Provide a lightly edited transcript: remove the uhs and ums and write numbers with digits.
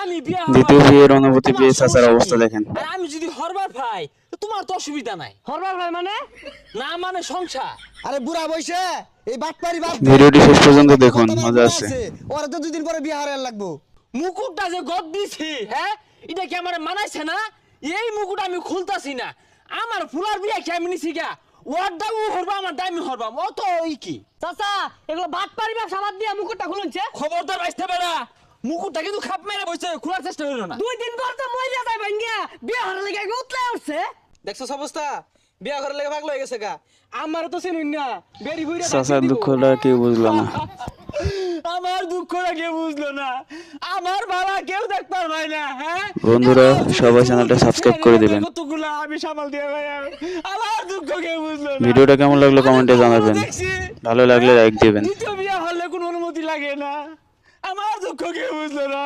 আমি বিয়া দ্বিতীয় বিয়ের অনুভূতি পেয়ে চাচার অবস্থা দেখেন। আর আমি যদি হরবার ভাই তোমার তো অসুবিধা নাই। হরবার ভাই মানে না মানে সংসার। আরে বুড়া বইসে এই বাটপারি বাদ ভিডিওটি শেষ পর্যন্ত দেখুন, মজা আছে। ওরা তো 2 দিন পরে বিয়ে হারার লাগবো। মুকুটটা যে গদ দিছি, হ্যাঁ এটা কি আমার মানাইছে না? এই মুকুট আমি খুলতাছি না। আমার ফুলার বিয়া কি আমি নিছি গা? ওর দামি হরবা আমার দামি হরবা অত ই কি? চাচা এগুলো ভাত পারি ব্যবসা বাদ দিয়া মুকুটটা খুলছে। খবরদার বাইসতে পারা। মুকুটটা কিন্তু খাপ মেরে বসে খোলার চেষ্টা হইল না। 2 দিন পর তো মইরা যাই ভাঙ্গিয়া বিয়ে হারার লাগি একবার উতলে উঠছে। দেখছো অবস্থা বিয়া ঘরের লেগে পাগল হয়ে গেছে গা। আমার তো চিনুন না বেরি ভুইরা চাচার দুঃখটা কেউ বুঝলো না। আমার দুঃখটা কেউ বুঝলো না, আমার বাবা কেউ দেখতে পারবে না। হ্যাঁ বন্ধুরা সবাই চ্যানেলটা সাবস্ক্রাইব করে দিবেন। কতগুলা আমি সামাল দিয়ে ভাই আমার দুঃখ কেউ বুঝলো না। ভিডিওটা কেমন লাগলো কমেন্টে জানাবেন, ভালো লাগলে লাইক দিবেন। দ্বিতীয় বিয়া হলে কোনো অনুমতি লাগে না, আমার দুঃখ কেউ বুঝলো না।